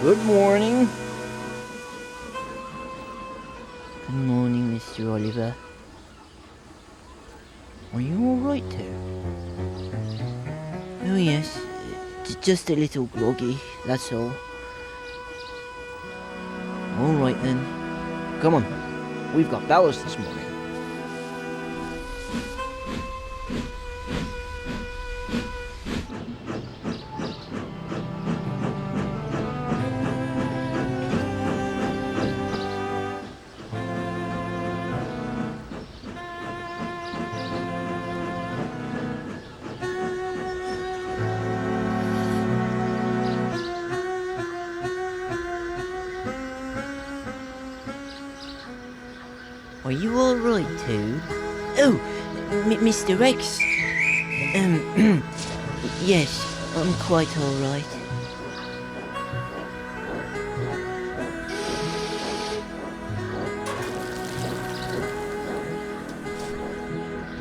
Good morning. Good morning, Mr. Oliver. Are you alright, Toad? Oh yes, just a little groggy, that's all. Alright then. Come on, we've got ballast this morning. Are you alright, Toad? Oh, Mr. X. Yes, I'm quite alright.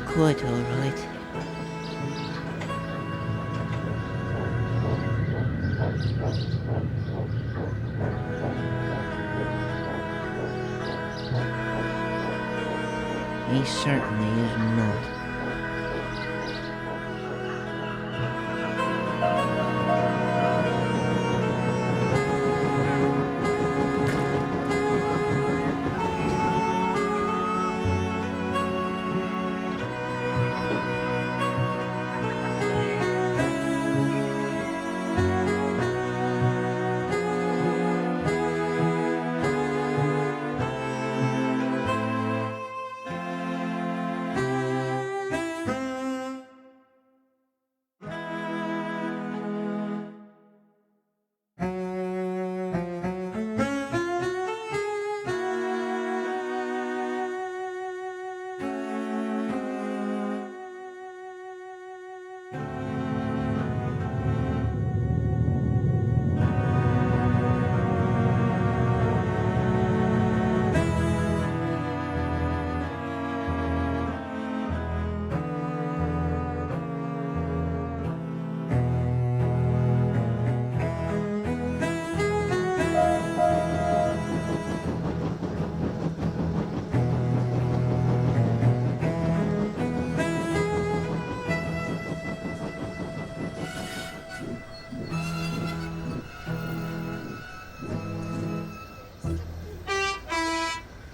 Quite alright. He certainly is not.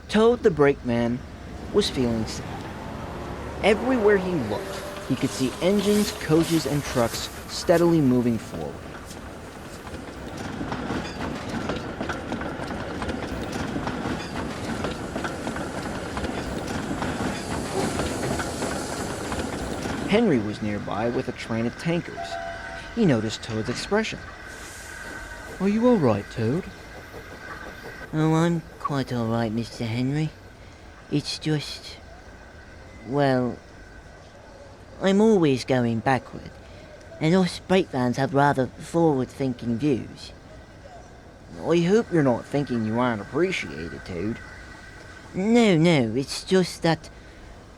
Toad the brakeman was feeling sad. Everywhere he looked, he could see engines, coaches, and trucks steadily moving forward. Henry was nearby with a train of tankers. He noticed Toad's expression. Are you all right, Toad? Oh, I'm quite all right, Mr. Henry. It's just... well... I'm always going backward, and us brakevans have rather forward-thinking views. I hope you're not thinking you aren't appreciated, Toad. No, it's just that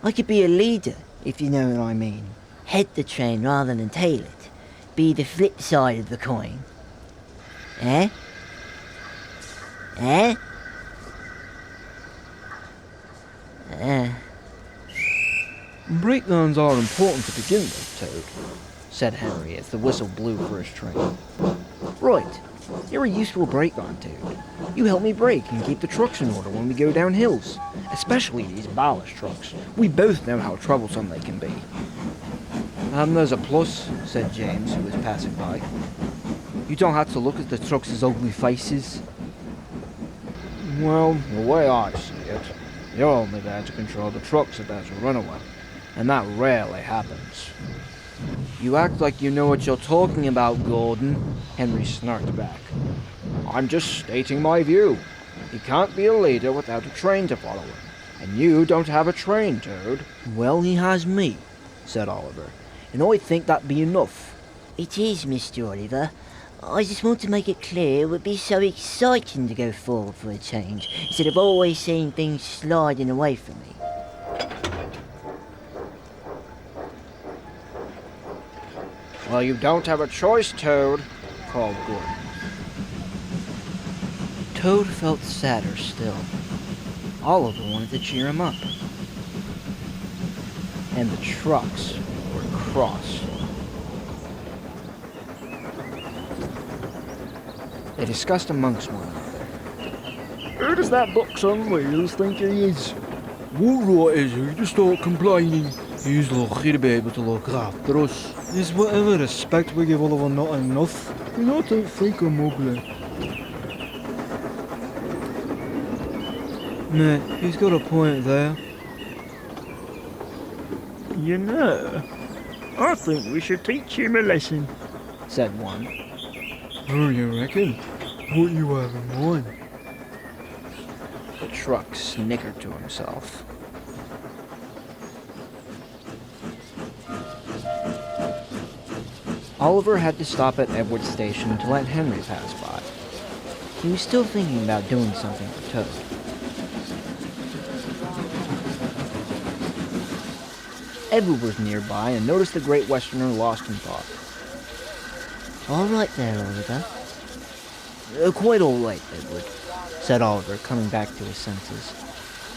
I could be a leader, if you know what I mean. Head the train rather than tail it. Be the flip side of the coin. Eh? Eh? Brakevans are important to begin with, Toad, said Henry as the whistle blew for his train. Right. You're a useful brakevan, Toad. You help me brake and keep the trucks in order when we go down hills, especially these ballast trucks. We both know how troublesome they can be. There's a plus, said James, who was passing by. You don't have to look at the trucks' ugly faces. Well, the way I see it, you're only there to control the trucks if there's a runaway, and that rarely happens. You act like you know what you're talking about, Gordon, Henry snarked back. I'm just stating my view. You can't be a leader without a train to follow him, and you don't have a train, Toad. Well, he has me, said Oliver, and I think that'd be enough. It is, Mr. Oliver. I just want to make it clear it would be so exciting to go forward for a change, instead of always seeing things sliding away from me. Well, you don't have a choice, Toad, called Gordon. Toad felt sadder still. Oliver wanted to cheer him up. And the trucks were cross. They discussed amongst one another. Who does that box on wheels think he is? What right is he to start complaining? He's lucky to be able to look after us. Is whatever respect we give Oliver not enough? And I don't think I'm ugly. Mate, he's got a point there. You know, I think we should teach him a lesson, said one. Oh, you reckon? What you have in mind? The truck snickered to himself. Oliver had to stop at Edward's station to let Henry pass by. He was still thinking about doing something for Toad. Edward was nearby and noticed the Great Westerner lost in thought. "All right there, Oliver." Quite all right, Edward," said Oliver, coming back to his senses.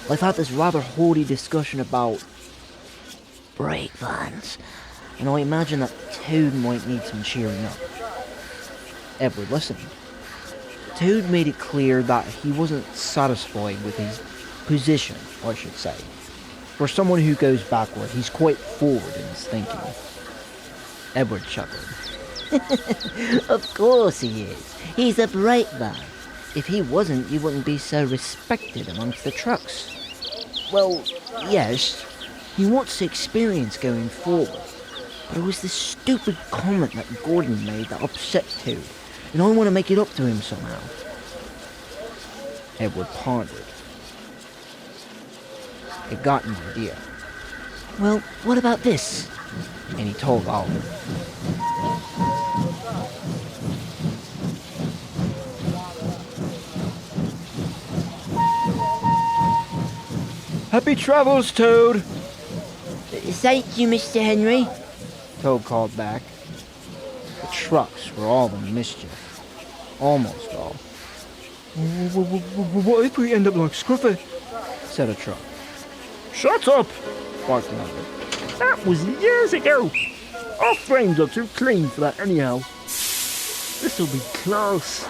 "I've had this rather haughty discussion about brake vans, and I imagine that Toad might need some cheering up." Edward listened. Toad made it clear that he wasn't satisfied with his position, I should say. For someone who goes backward, he's quite forward in his thinking. Edward chuckled. "Of course he is. He's a brake man. If he wasn't, you wouldn't be so respected amongst the trucks." "Well, yes, he wants experience going forward. But it was this stupid comment that Gordon made that upset Toad, and I want to make it up to him somehow." Edward pondered. It got an idea. "Well, what about this?" And he told Oliver. Happy travels, Toad! "Thank you, Mr. Henry," Toad called back. The trucks were all in mischief. Almost all. What if we end up like Scruffy? Said a truck. Shut up! Barked another. That was years ago. Our frames are too clean for that anyhow. This'll be close.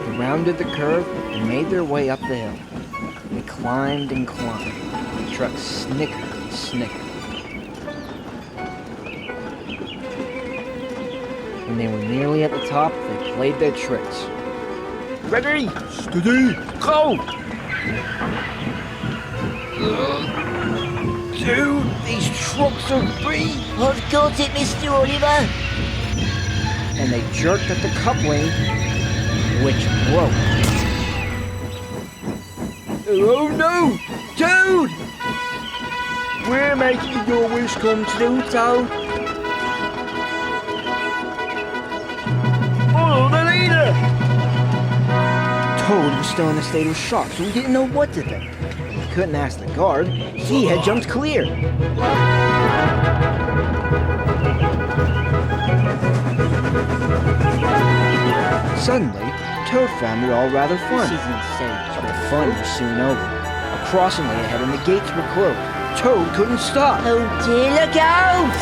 They rounded the curve and made their way up the hill. They climbed and climbed. The truck snickered and snickered. When they were nearly at the top, they played their tricks. Ready? Steady! Go! Dude, these trucks are big! I've got it, Mr. Oliver! And they jerked at the coupling, which broke. Oh no! Dude! We're making your wish come true, Toad! Follow the leader! Toad was still in a state of shock, so he didn't know what to think. He couldn't ask the guard. He had jumped clear. Suddenly, Toad found it all rather fun. This is insane. But the fun was soon over. A crossing lay ahead and the gates were closed. Toad couldn't stop. "Oh dear, look out!"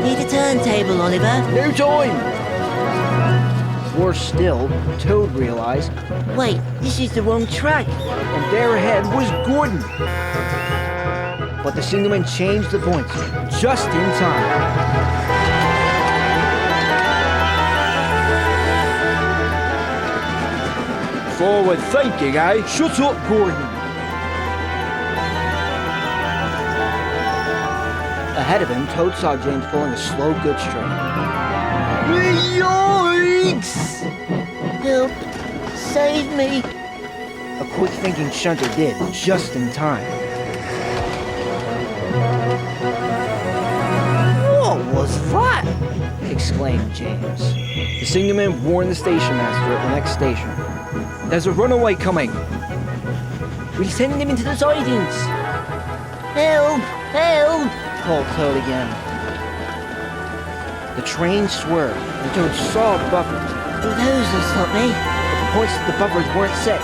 "Need a turntable, Oliver." No time! Worse still, Toad realized, wait, this is the wrong track. And there ahead was Gordon. But the signalman changed the points, just in time. Forward thinking, eh? Shut up, Gordon! Ahead of him, Toad saw James pulling a slow goods train. Yikes! Help! Save me! A quick thinking shunter did, just in time. What was that?" exclaimed James. The signalman warned the station master at the next station. "There's a runaway coming." "We'll send him into the sidings." "Help! Help!" called Toad again. The train swerved, and Toad saw the buffers. "Well, those will stop me." But the points of the buffers weren't set.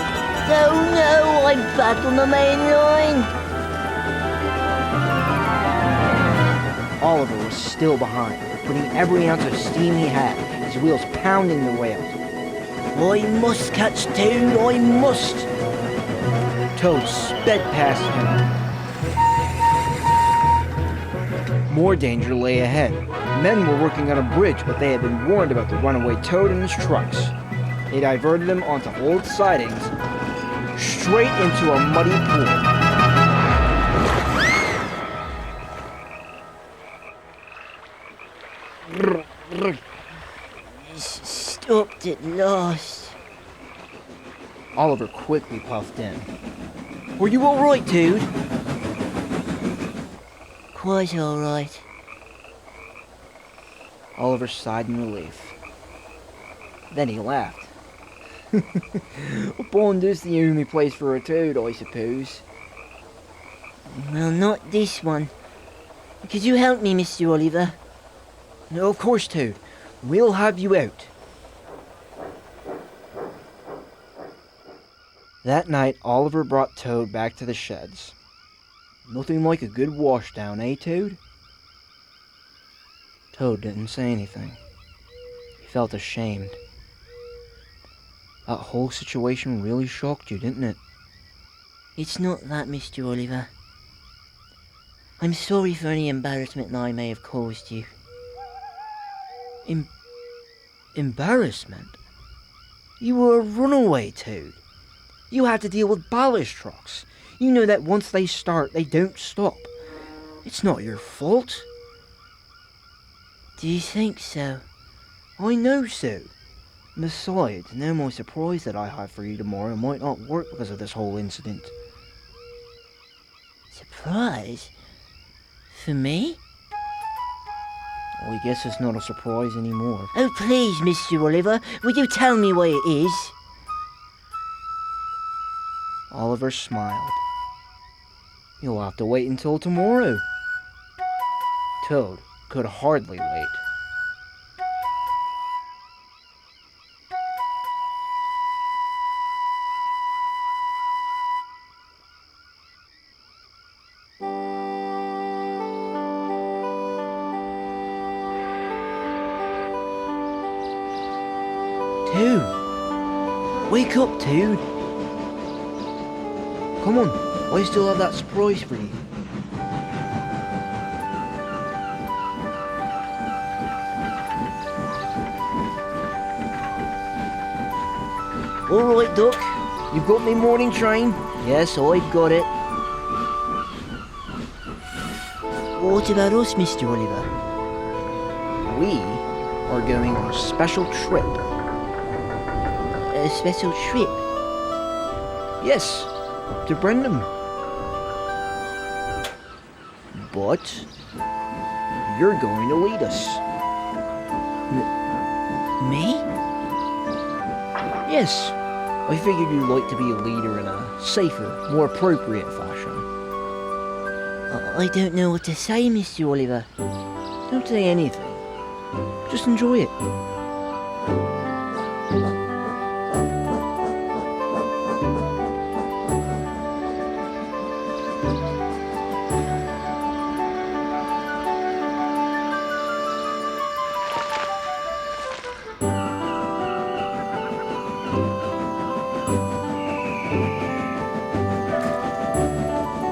"Oh no, I'm back on the main line." Oliver was still behind, putting every ounce of steam he had, his wheels pounding the rails. "I must catch Toad, I must!" Toad sped past him. More danger lay ahead. Men were working on a bridge, but they had been warned about the runaway Toad and his trucks. They diverted him onto old sidings, straight into a muddy pool. "Stopped at last." Oliver quickly puffed in. "Were you all right, Toad?" "Quite all right." Oliver sighed in relief. Then he laughed. "Pond is the only place for a Toad, I suppose." "Well, not this one. Could you help me, Mr. Oliver?" "No, of course, Toad. We'll have you out." That night, Oliver brought Toad back to the sheds. "Nothing like a good washdown, eh, Toad?" Toad didn't say anything. He felt ashamed. That whole situation really shocked you, didn't it? "It's not that, Mr. Oliver. I'm sorry for any embarrassment that I may have caused you." Embarrassment? You were a runaway, Toad. You had to deal with ballast trucks. You know that once they start, they don't stop. It's not your fault. Do you think so? I know so. Besides, now my surprise that I have for you tomorrow might not work because of this whole incident. Surprise? For me? Well, I guess it's not a surprise anymore. Oh, please, Mr. Oliver, will you tell me what it is? Oliver smiled. You'll have to wait until tomorrow. Toad could hardly wait. Toad! Wake up, Toad! Come on, I still have that surprise for you. Alright, Duck. You've got me morning train? Yes, I've got it. What about us, Mr. Oliver? We are going on a special trip. A special trip? Yes, to Brenham. But you're going to lead us. Me? Yes, I figured you'd like to be a leader in a safer, more appropriate fashion. I don't know what to say, Mr. Oliver. Don't say anything. Just enjoy it.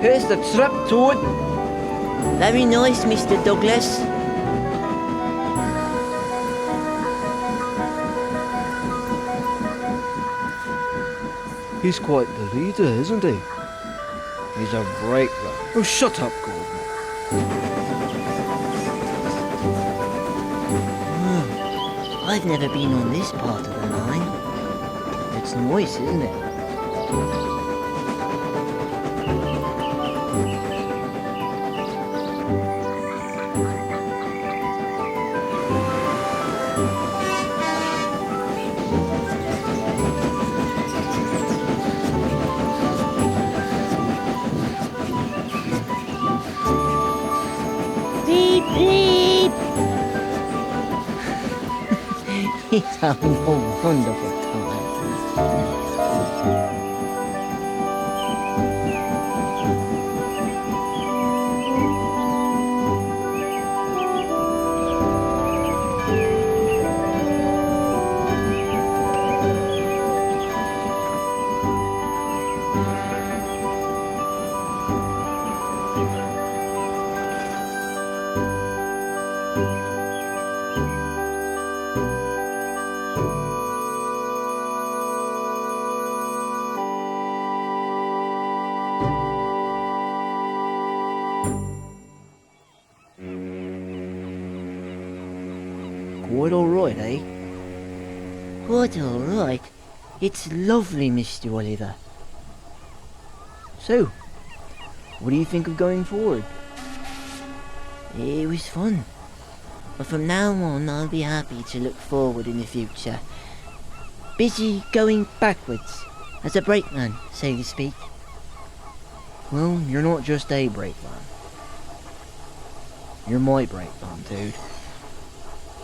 Here's the trip, Toad. Very nice, Mr. Douglas. He's quite the leader, isn't he? He's a breaker. Oh, shut up, Gordon. I've never been on this part of the line. It's nice, isn't it? He's having a wonderful time. Quite alright, eh? Quite alright. It's lovely, Mr. Oliver. So, what do you think of going forward? It was fun. But from now on, I'll be happy to look forward in the future. Busy going backwards, as a brakeman, so to speak. Well, you're not just a brakeman. You're my brakeman, dude.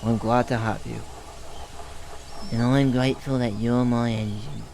I'm glad to have you. And I'm grateful that you're my engine.